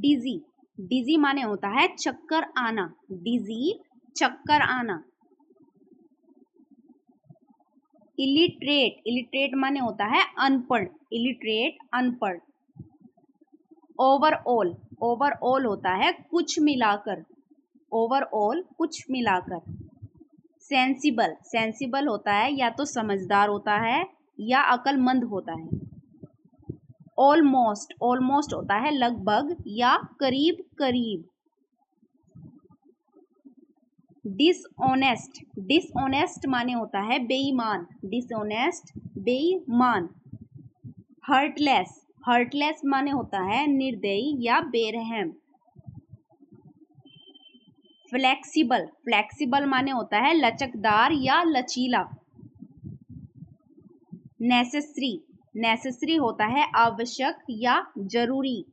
डिजी, डिजी माने होता है चक्कर आना, डिजी चक्कर आना। इलिटरेट, इलिटरेट माने होता है अनपढ़, इलिटरेट अनपढ़। ओवरऑल, ओवरऑल होता है कुछ मिलाकर, ओवरऑल कुछ मिलाकर। सेंसिबल, सेंसिबल होता है या तो समझदार होता है या अक्लमंद होता है। ऑलमोस्ट, ऑलमोस्ट होता है लगभग या करीब करीब। डिसऑनेस्ट, डिसऑनेस्ट माने होता है बेईमान, डिसऑनेस्ट बेईमान। हर्टलेस, हर्टलेस माने होता है निर्दयी या बेरहम। फ्लेक्सिबल, फ्लेक्सिबल माने होता है लचकदार या लचीला। नेसेसरी, नेसेसरी होता है आवश्यक या जरूरी।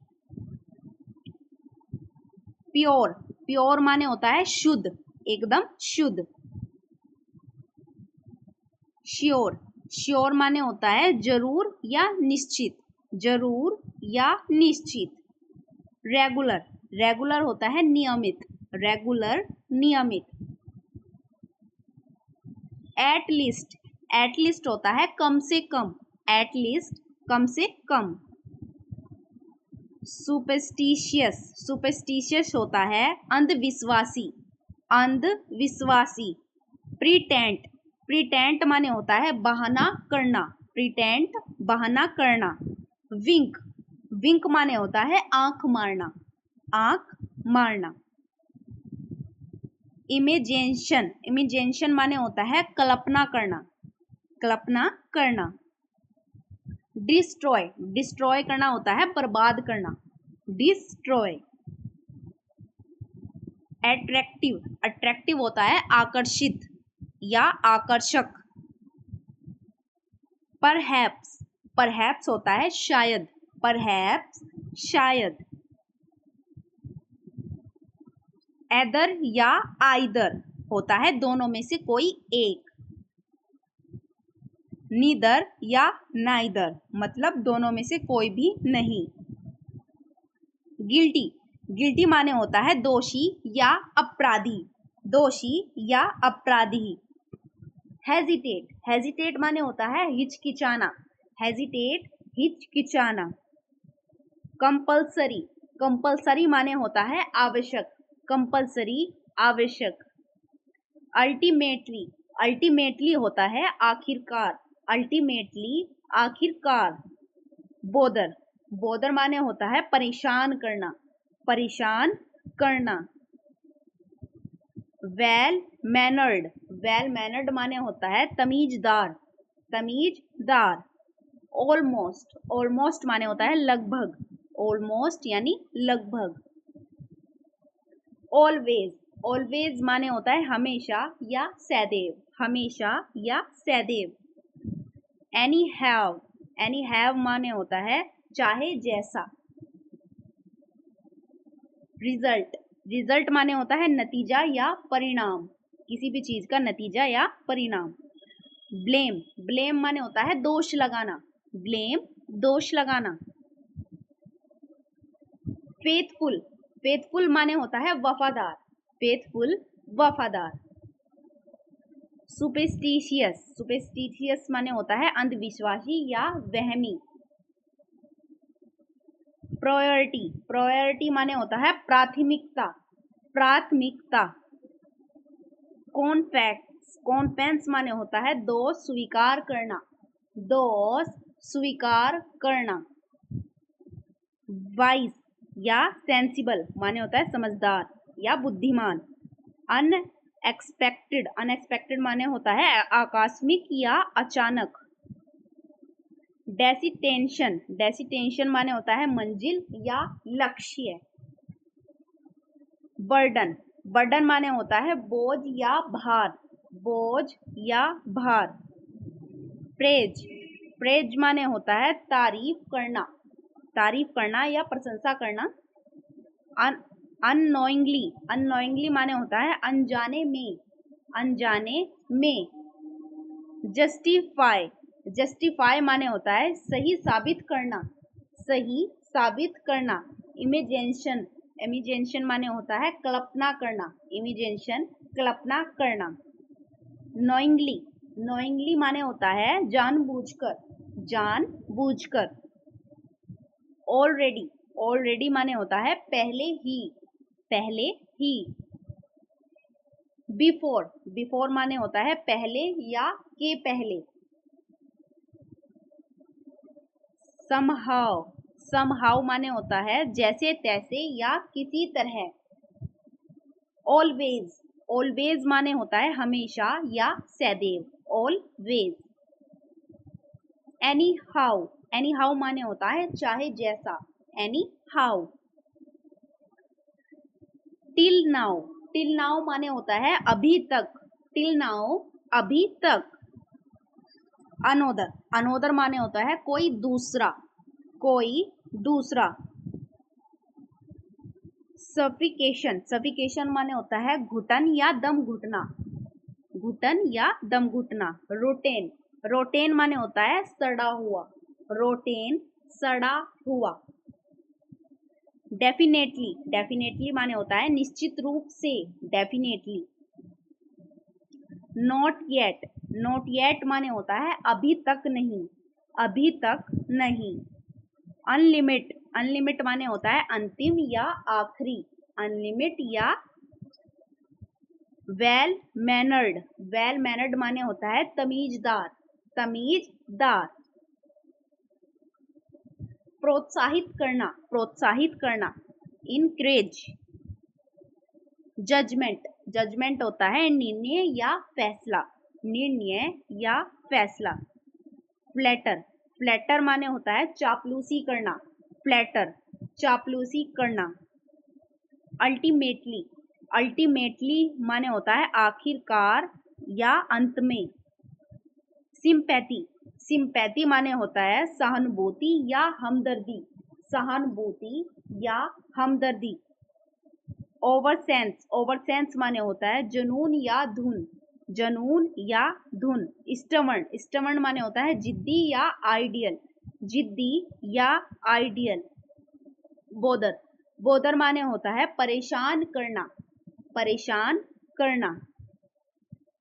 प्योर, प्योर माने होता है शुद्ध, एकदम शुद्ध। श्योर, श्योर माने होता है जरूर या निश्चित, जरूर या निश्चित। रेगुलर, रेगुलर होता है नियमित, रेगुलर नियमित। एट लीस्ट, एट लीस्ट होता है कम से कम, एट लीस्ट कम से कम। सुपरस्टिशियस, सुपरस्टिशियस होता है अंधविश्वासी, अंधविश्वासी। प्रीटेंट, प्रीटेंट माने होता है बहाना करना, प्रीटेंट बहाना करना। विंक, विंक माने होता है आंख मारना, आंख मारना। इमेजिनेशन, इमेजिनेशन माने होता है कल्पना करना, कल्पना करना। डिस्ट्रॉय, डिस्ट्रॉय करना होता है बर्बाद करना, डिस्ट्रॉय। अट्रैक्टिव, अट्रैक्टिव होता है आकर्षित या आकर्षक। परहैप्स, परहैप्स होता है शायद, परहैप्स शायद। एदर या आइदर होता है दोनों में से कोई एक। नीदर या नाइदर मतलब दोनों में से कोई भी नहीं। गिल्टी, गिल्टी माने होता है दोषी या अपराधी, दोषी या अपराधी। हेजिटेट, हेजिटेट माने होता है हिचकिचाना, हेजिटेट हिचकिचाना। कंपल्सरी, कंपल्सरी माने होता है आवश्यक, कंपल्सरी आवश्यक। अल्टीमेटली, अल्टीमेटली होता है आखिरकार, अल्टीमेटली आखिरकार। बोदर, बोदर माने होता है परेशान करना, परेशान करना। वेल मैनर्ड, वेल मैनर्ड माने होता है तमीजदार, तमीजदार। ऑलमोस्ट, ऑलमोस्ट माने होता है लगभग, ऑलमोस्ट यानी लगभग। ऑलवेज, ऑलवेज माने होता है हमेशा या सदैव, हमेशा या सदैव। एनी हैव, एनी हैव माने होता है चाहे जैसा। रिजल्ट, रिजल्ट माने होता है नतीजा या परिणाम, किसी भी चीज का नतीजा या परिणाम। ब्लेम, ब्लेम माने होता है दोष लगाना, ब्लेम दोष लगाना। फेथफुल, फेथफुल माने होता है वफादार, फेथफुल वफादार। सुपरस्टिशियस, सुपरस्टिशियस माने होता है अंधविश्वासी या वहमी। प्रायोरिटी, प्रायोरिटी माने होता है प्राथमिकता, प्राथमिकता। कॉन्फेक्स, कॉन्फेंस माने होता है दोष स्वीकार करना, दोष स्वीकार करना। वाइज या सेंसिबल माने होता है समझदार या बुद्धिमान। अनएक्सपेक्टेड, अनएक्सपेक्टेड माने होता है आकस्मिक या अचानक। डेसिटेंशन, डेसिटेंशन माने होता है मंजिल या लक्ष्य। बर्डन, बर्डन माने होता है बोझ या भार, बोझ या भार। प्रेज, प्रेज माने होता है तारीफ करना, तारीफ करना या प्रशंसा करना। अननोइंगली, अननोइंगली माने होता है अनजाने में, अनजाने में। जस्टिफाई, जस्टिफाई माने होता है सही साबित करना, सही साबित करना। इमेजिनेशन, इमेजिनेशन माने होता है कल्पना करना, इमेजिनेशन कल्पना करना। नोइंगली, नोइंगली माने होता है जानबूझकर, जानबूझकर। ऑलरेडी, ऑलरेडी माने होता है पहले ही, पहले ही। बिफोर, बिफोर माने होता है पहले या के पहले। समहाउ, समहाउ माने होता है जैसे तैसे या किसी तरह। ऑलवेज, ऑलवेज माने होता है हमेशा या सदैव, always. Any how, any how माने होता है चाहे जैसा, any how. Till now, till now माने होता है अभी तक, टिल नाउ अभी तक। अनोदर, अनोदर माने होता है कोई दूसरा, कोई दूसरा। सफिकेशन, सफिकेशन माने होता है घुटन या दम घुटना, घुटन या दम घुटना। रोटेन, रोटेन माने होता है सड़ा हुआ, रोटेन सड़ा हुआ। डेफिनेटली, डेफिनेटली माने होता है निश्चित रूप से, definitely. Not yet, not yet माने होता है अभी तक नहीं, अभी तक नहीं। अनलिमिट, अनलिमिट माने होता है अंतिम या आखिरी, अनलिमिट या। वेल मैनर्ड, वेल मैनर्ड माने होता है तमीजदार, तमीजदार। प्रोत्साहित करना, प्रोत्साहित करना। इनकरेज। जजमेंट, जजमेंट होता है निर्णय या फैसला, निर्णय या फैसला। फ्लैटर, फ्लैटर माने होता है चापलूसी करना, फ्लैटर चापलूसी करना। अल्टीमेटली, अल्टीमेटली माने होता है आखिरकार या अंत में। सिंपैथी, सिंपैथी माने होता है सहानुभूति या हमदर्दी, सहानुभूति या हमदर्दी। ओवरसेंस, ओवरसेंस माने होता है जुनून या धुन, जुनून या धुन। स्टबर्न, स्टबर्न माने होता है जिद्दी या आइडियल, जिद्दी या आइडियल। बोदर, बोदर माने होता है परेशान करना, परेशान करना।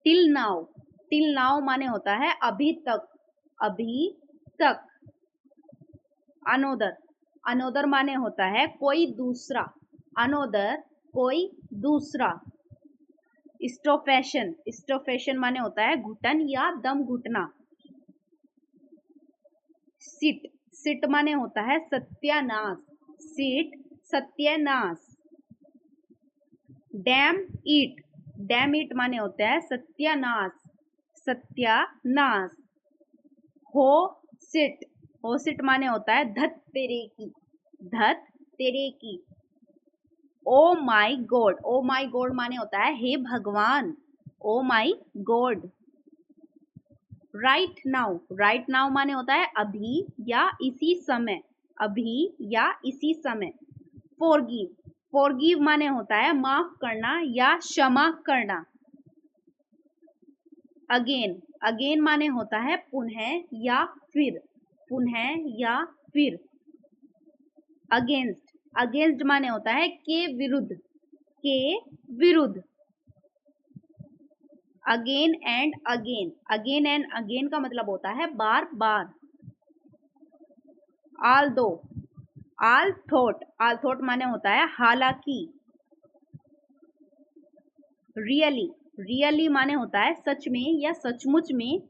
टिल नाउ, टिल नाउ माने होता है अभी तक, अभी तक। अनोदर, अनोदर माने होता है कोई दूसरा, अनोदर कोई दूसरा। स्टोफेशन, स्टोफेशन माने होता है घुटन या दम घुटना। सिट, सिट माने होता है सत्यानाश, सिट सत्यानाश। डैम इट, डैम इट माने होता है सत्यानाश, सत्यानाश। हो सिट, हो सिट माने होता है धत तेरे की, धत तेरे की। ओ my God, O my God माने होता है हे भगवान, oh my god. Right now, right now माने होता है अभी या इसी समय, अभी या इसी समय। फॉरगिव, फॉरगिव माने होता है माफ करना या क्षमा करना। अगेन, अगेन माने होता है पुनः या फिर, पुनः या फिर। अगेंस्ट, अगेंस्ट माने होता है के विरुद्ध, के विरुद्ध। Again and again, again and again का मतलब होता है बार बार। आल दो, आल थॉट, आल थॉट माने होता है हालांकि। रियली, रियली माने होता है सच में या सचमुच में,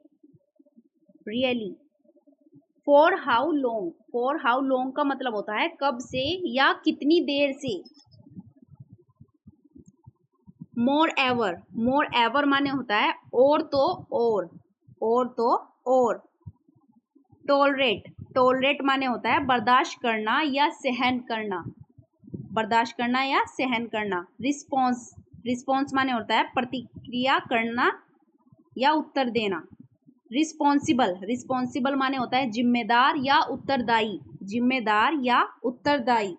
really. For how long, for how long का मतलब होता है कब से या कितनी देर से। मोर एवर, मोर एवर माने होता है और तो और तो और। टॉलरेट, टॉलरेट माने होता है बर्दाश्त करना या सहन करना, बर्दाश्त करना या सहन करना। रिस्पॉन्स, रिस्पॉन्स माने होता है प्रतिक्रिया करना या उत्तर देना। रिस्पॉन्सिबल, रिस्पॉन्सिबल माने होता है जिम्मेदार या उत्तरदायी, जिम्मेदार या उत्तरदायी।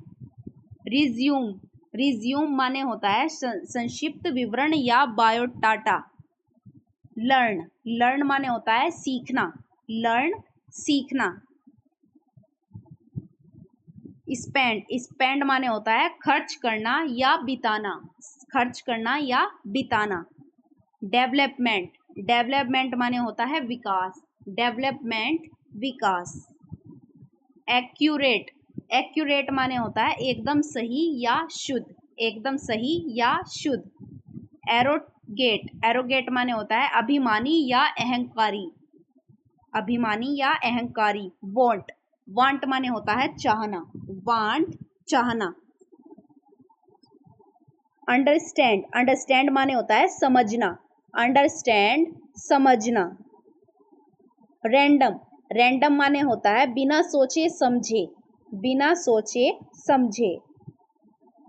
रिज्यूम, रिज्यूम माने होता है संक्षिप्त विवरण या बायोडाटा। लर्न, लर्न माने होता है सीखना, लर्न सीखना। स्पेंड, स्पेंड माने होता है खर्च करना या बिताना, खर्च करना या बिताना। डेवलपमेंट, डेवलपमेंट माने होता है विकास, डेवलपमेंट विकास। एक्यूरेट, एक्यूरेट माने होता है एकदम सही या शुद्ध, एकदम सही या शुद्ध। एरोगेट, एरोगेट माने होता है अभिमानी या अहंकारी, अभिमानी या अहंकारी। वांट, वांट माने होता है चाहना, वांट चाहना। अंडरस्टैंड, अंडरस्टैंड माने होता है समझना, अंडरस्टैंड समझना। रैंडम, रैंडम माने होता है बिना सोचे समझे, बिना सोचे समझे।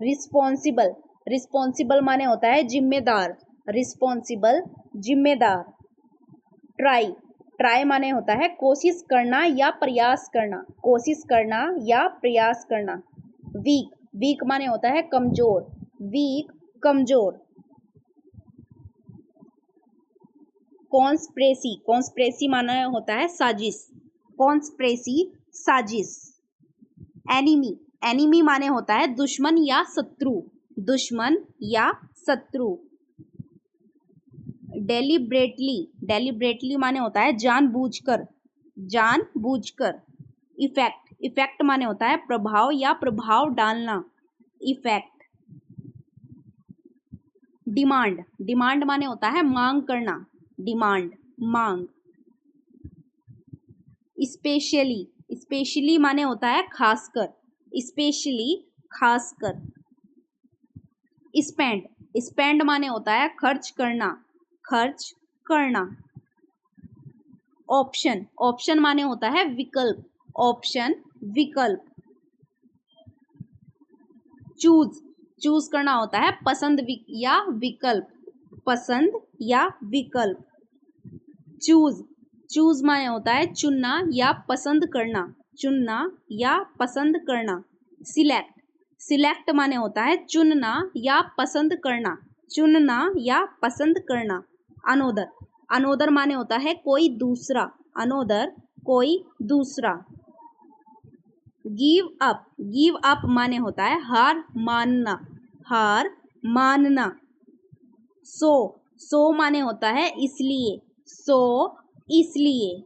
रिस्पॉन्सिबल, रिस्पॉन्सिबल माने होता है जिम्मेदार, रिस्पॉन्सिबल जिम्मेदार। ट्राई, ट्राई माने होता है कोशिश करना या प्रयास करना, कोशिश करना या प्रयास करना। वीक, वीक माने होता है कमजोर, वीक कमजोर। कॉन्स्पिरेसी, कॉन्स्पिरेसी माने होता है साजिश, कॉन्स्पिरेसी साजिश। एनिमी, एनिमी माने होता है दुश्मन या शत्रु, दुश्मन या शत्रु। डेलिब्रेटली, डेलिब्रेटली माने होता है जानबूझकर, जानबूझकर। इफेक्ट, इफेक्ट माने होता है प्रभाव या प्रभाव डालना, इफेक्ट। डिमांड, डिमांड माने होता है मांग करना, डिमांड मांग। स्पेशली, स्पेशली माने होता है खासकर, स्पेशली खासकर। स्पेंड, स्पेंड माने होता है खर्च करना, खर्च करना। ऑप्शन, ऑप्शन माने होता है विकल्प, ऑप्शन विकल्प। चूज, चूज करना होता है पसंद या विकल्प, पसंद या विकल्प। चूज, चूज माने होता है चुनना या पसंद करना, चुनना या पसंद करना। सिलेक्ट, सिलेक्ट माने होता है चुनना या पसंद करना, चुनना या पसंद करना। अनोदर, अनोदर माने होता है कोई दूसरा, अनोदर कोई दूसरा। गिव अप, गिव अप माने होता है हार मानना, हार मानना। सो, सो माने होता है इसलिए, सो इसलिए।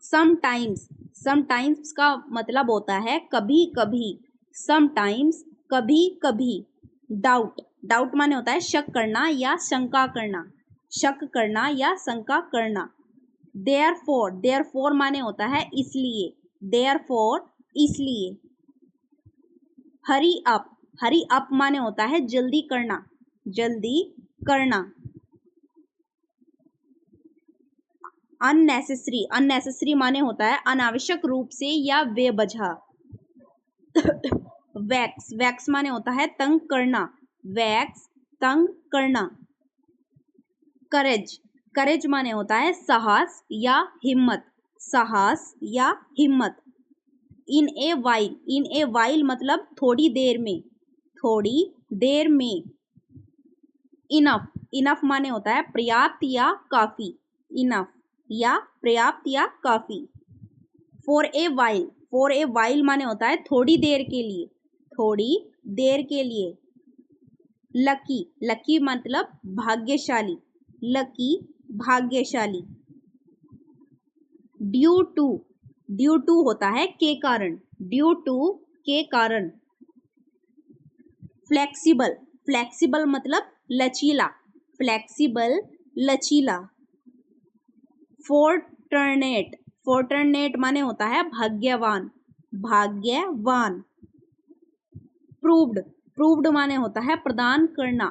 समटाइम्स, समटाइम्स का मतलब होता है कभी कभी, समटाइम्स कभी कभी। डाउट, डाउट माने होता है शक करना या शंका करना, शक करना या शंका करना। देयरफॉर, देयरफॉर माने होता है इसलिए, देयरफॉर इसलिए। हरी अप, हरी अप माने होता है जल्दी करना, जल्दी करना। अननेसेसरी, अननेसेसरी माने होता है अनावश्यक रूप से या बेवजह। वैक्स, वैक्स माने होता है तंग करना, वैक्स तंग करना। करेज, करेज माने होता है साहस या हिम्मत, साहस या हिम्मत। इन a while, in a while मतलब थोड़ी देर में, थोड़ी देर में। इनफ, इनफ माने होता है पर्याप्त या काफी, इनफ या पर्याप्त या काफी। For a while, for a while माने होता है थोड़ी देर के लिए, थोड़ी देर के लिए। लकी, लकी मतलब भाग्यशाली, लकी भाग्यशाली। ड्यू टू, ड्यू टू होता है के कारण, ड्यू टू के कारण। फ्लेक्सिबल, फ्लेक्सिबल मतलब लचीला, फ्लेक्सिबल लचीला। फोर्टरनेट, फोर्टरनेट माने होता है भाग्यवान, भाग्यवान। प्रूव्ड, प्रूव्ड माने होता है प्रदान करना,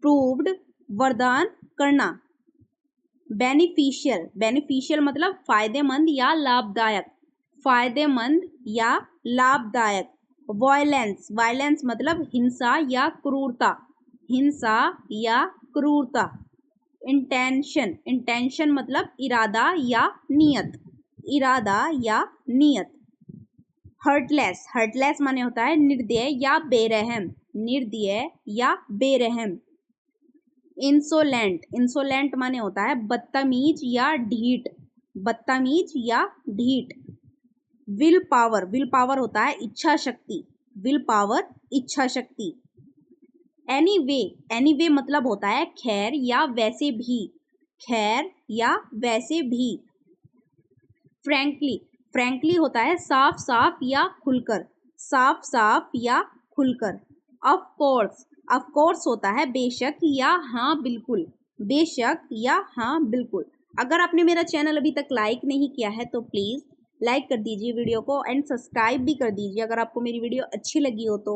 प्रूव्ड वरदान करना। बेनिफिशियल, बेनिफिशियल मतलब फायदेमंद या लाभदायक, फायदेमंद या लाभदायक। वायलेंस, वायलेंस मतलब हिंसा या क्रूरता, हिंसा या क्रूरता। इंटेंशन, इंटेंशन मतलब इरादा या नियत, इरादा या नियत। हर्टलेस, हर्टलेस माने होता है निर्दय या बेरहम, निर्दय या बेरहम। इंसोलेंट, इंसोलेंट माने होता है बदतमीज या ढीठ, बदतमीज या ढीठ। विल पावर होता है इच्छा शक्ति, विल पावर इच्छा शक्ति। एनी वे मतलब होता है खैर या वैसे भी, खैर या वैसे भी। फ्रैंकली होता है साफ साफ या खुलकर, साफ साफ या खुलकर। ऑफ कोर्स होता है बेशक या हाँ बिल्कुल, बेशक या हाँ बिल्कुल। अगर आपने मेरा चैनल अभी तक लाइक नहीं किया है तो प्लीज़ लाइक कर दीजिए वीडियो को एंड सब्सक्राइब भी कर दीजिए अगर आपको मेरी वीडियो अच्छी लगी हो तो।